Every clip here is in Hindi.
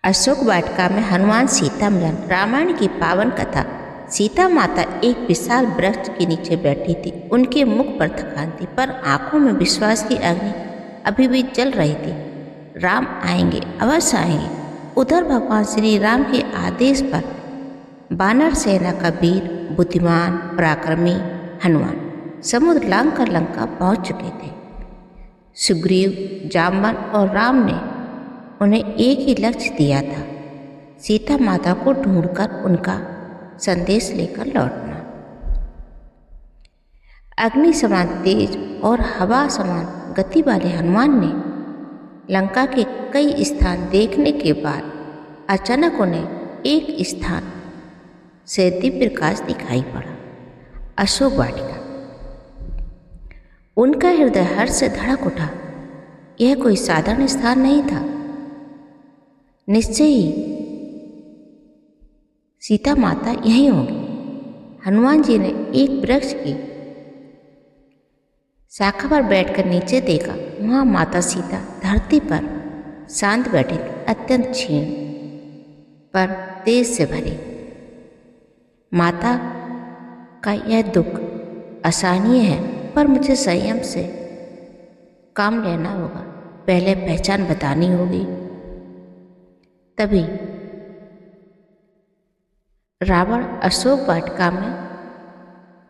अशोक वाटिका में हनुमान सीता मिलन। रामायण की पावन कथा। सीता माता एक विशाल वृक्ष के नीचे बैठी थी। उनके मुख पर थकान थी, पर आंखों में विश्वास की अग्नि अभी भी जल रही थी। राम आएंगे, अवश्य आएंगे। उधर भगवान श्री राम के आदेश पर वानर सेना का वीर, बुद्धिमान, पराक्रमी हनुमान समुद्र लांघ कर लंका पहुंच चुके थे। सुग्रीव, जामवन और राम ने उन्हें एक ही लक्ष्य दिया था, सीता माता को ढूंढकर उनका संदेश लेकर लौटना। अग्नि समान तेज और हवा समान गति वाले हनुमान ने लंका के कई स्थान देखने के बाद अचानक उन्हें एक स्थान से दिव्य प्रकाश दिखाई पड़ा, अशोक वाटिका। उनका हृदय हर्ष से धड़क उठा। यह कोई साधारण स्थान नहीं था। निश्चय ही सीता माता यहीं होंगी। हनुमान जी ने एक वृक्ष की शाखा पर बैठकर नीचे देखा। वहां माता सीता धरती पर शांत बैठे थे, अत्यंत क्षीण पर तेज से भरे। माता का यह दुख असहनीय है, पर मुझे संयम से काम लेना होगा। पहले पहचान बतानी होगी। तभी रावण अशोक वाटिका में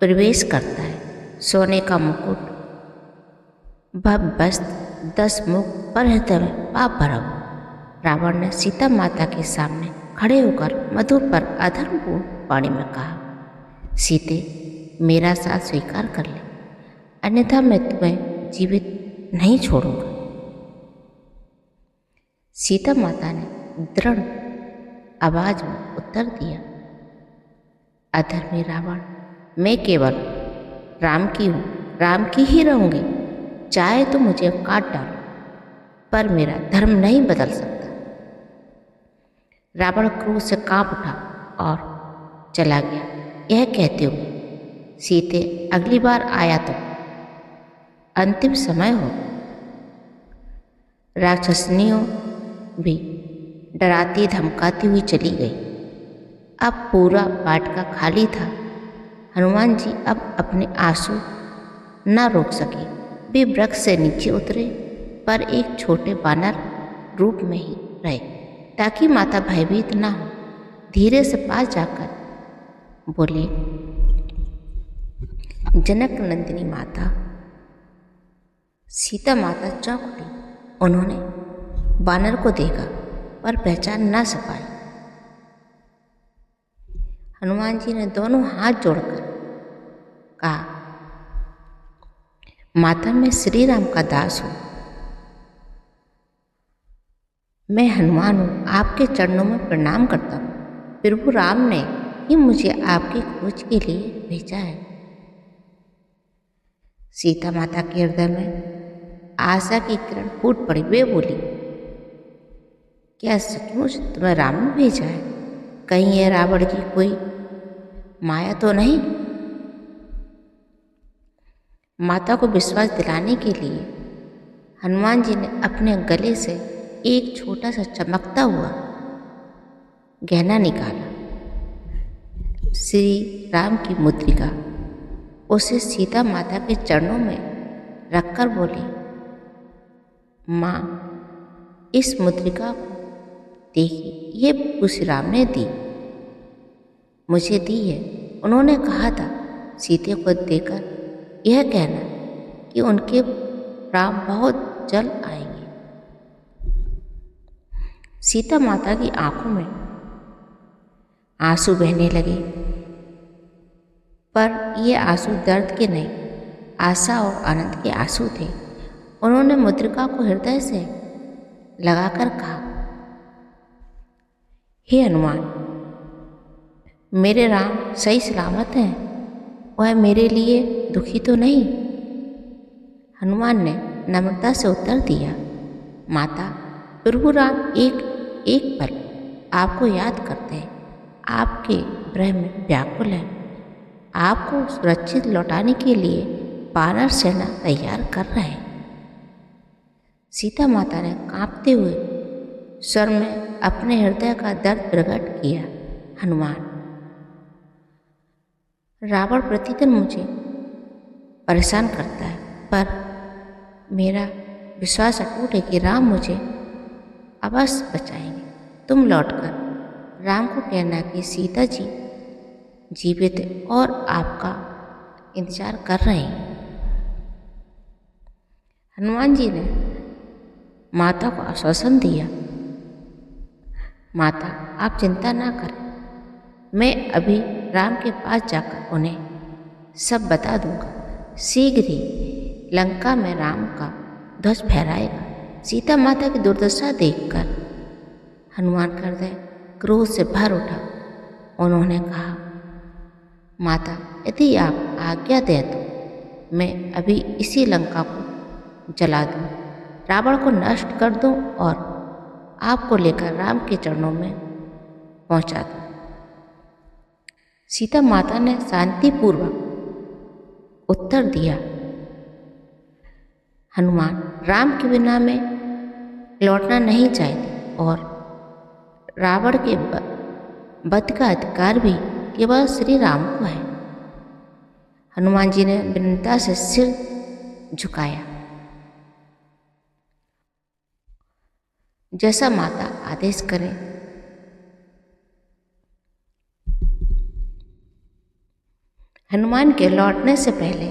प्रवेश करता है। सोने का मुकुट, भव्य वस्त्र, 10 मुख, पर हृदय में पाप भरा हुआ। रावण ने सीता माता के सामने खड़े होकर मधुर पर अधर्मपूर्ण वाणी में कहा, सीते, मेरा साथ स्वीकार कर ले, अन्यथा मैं तुम्हें जीवित नहीं छोड़ूंगा। सीता माता ने दृढ़ आवाज में उत्तर दिया, अधर्मी रावण, मैं केवल राम की हूँ, राम की ही रहूंगी। चाहे तो मुझे काट डालो, पर मेरा धर्म नहीं बदल सकता। रावण क्रोध से कांप उठा और चला गया, यह कहते हुए, सीते, अगली बार आया तो अंतिम समय हो। राक्षसनियों भी डराती धमकाती हुई चली गई। अब पूरा वाटिका खाली था। हनुमान जी अब अपने आंसू न रोक सके। वे वृक्ष से नीचे उतरे, पर एक छोटे वानर रूप में ही रहे, ताकि माता भयभीत न हो। धीरे से पास जाकर बोले, जनक नंदिनी माता। सीता माता चौंक उठी। उन्होंने वानर को देखा, पर पहचान न सपाई। हनुमान जी ने दोनों हाथ जोड़कर कहा, माता, मैं श्री राम का दास हूं। मैं हनुमान हूं, आपके चरणों में प्रणाम करता हूं। प्रभु राम ने ही मुझे आपकी खोज के लिए भेजा है। सीता माता के हृदय में आशा की किरण फूट पड़ी। वे बोली, क्या सचमुच तुम्हें राम ने भेजा है? कहीं यह रावण की कोई माया तो नहीं? माता को विश्वास दिलाने के लिए हनुमान जी ने अपने गले से एक छोटा सा चमकता हुआ गहना निकाला, श्री राम की मुद्रिका। उसे सीता माता के चरणों में रखकर बोली, माँ, इस मुद्रिका को देखिए, ये प्रभु श्री राम ने दी, मुझे दी है। उन्होंने कहा था सीते को देकर यह कहना कि उनके राम बहुत जल्द आएंगे। सीता माता की आंखों में आंसू बहने लगे, पर ये आंसू दर्द के नहीं, आशा और आनंद के आंसू थे। उन्होंने मुद्रिका को हृदय से लगाकर कहा, हे हनुमान, मेरे राम सही सलामत हैं, वह मेरे लिए दुखी तो नहीं? हनुमान ने नम्रता से उत्तर दिया, माता, प्रभु राम एक एक पल आपको याद करते हैं, आपके विरह में व्याकुल हैं। आपको सुरक्षित लौटाने के लिए वानर सेना तैयार कर रहे हैं। सीता माता ने कांपते हुए स्वर में अपने हृदय का दर्द प्रकट किया। हनुमान, रावण प्रतिदिन मुझे परेशान करता है, पर मेरा विश्वास अटूट है कि राम मुझे अवश्य बचाएंगे। तुम लौटकर राम को कहना कि सीता जी जीवित है और आपका इंतजार कर रहे हैं। हनुमान जी ने माता को आश्वासन दिया, माता आप चिंता ना करें, मैं अभी राम के पास जाकर उन्हें सब बता दूंगा। शीघ्र ही लंका में राम का ध्वज फहराएगा। सीता माता की दुर्दशा देखकर हनुमान का हृदय क्रोध से भर उठा। उन्होंने कहा, माता यदि आप आज्ञा दें तो मैं अभी इसी लंका को जला दूं, रावण को नष्ट कर दूं और आपको लेकर राम के चरणों में पहुंचा दूं। सीता माता ने शांतिपूर्वक उत्तर दिया, हनुमान, राम के बिना मैं लौटना नहीं चाहती और रावण के वध का अधिकार भी केवल श्री राम को है। हनुमान जी ने विनम्रता से सिर झुकाया। जैसा माता आदेश करें। हनुमान के लौटने से पहले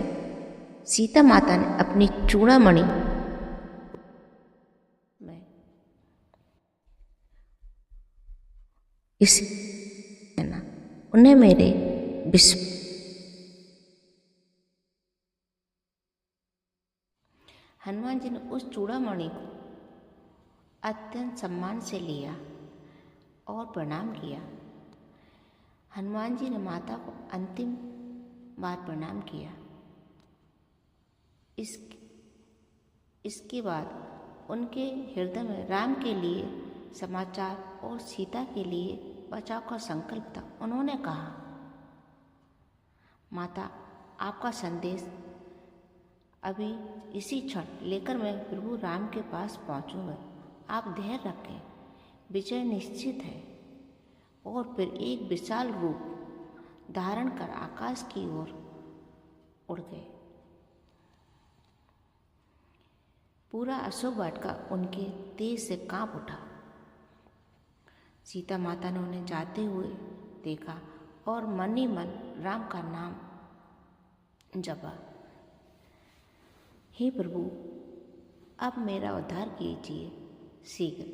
सीता माता ने अपनी चूड़ामणि में इस उन्हें मेरे विश्व हनुमान जी ने उस चूड़ामणि को अत्यंत सम्मान से लिया और प्रणाम किया। हनुमान जी ने माता को अंतिम बार प्रणाम किया। इसके बाद उनके हृदय में राम के लिए समाचार और सीता के लिए बचाव का संकल्प था। उन्होंने कहा, माता आपका संदेश अभी इसी क्षण लेकर मैं प्रभु राम के पास पहुंचूंगा। आप धैर्य रखें, विजय निश्चित है। और फिर एक विशाल रूप धारण कर आकाश की ओर उड़ गए। पूरा अशोक वाटिका उनके तेज से कांप उठा। सीता माता ने उन्हें जाते हुए देखा और मन ही मन राम का नाम जपा, हे प्रभु, अब मेरा उद्धार कीजिए शीघ्र।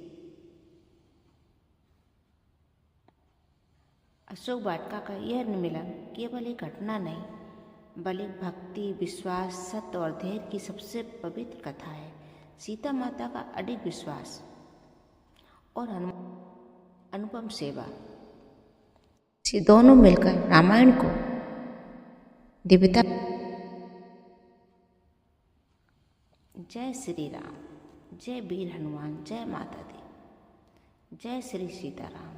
अशोक वाटिका का यह मिलन केवल एक घटना नहीं, बल्कि भक्ति, विश्वास, सत्य और धैर्य की सबसे पवित्र कथा है। सीता माता का अडिग विश्वास और अनुपम सेवा, ये दोनों मिलकर रामायण को दिव्यता। जय श्री राम, जय वीर हनुमान, जय माता दी, जय श्री सीताराम।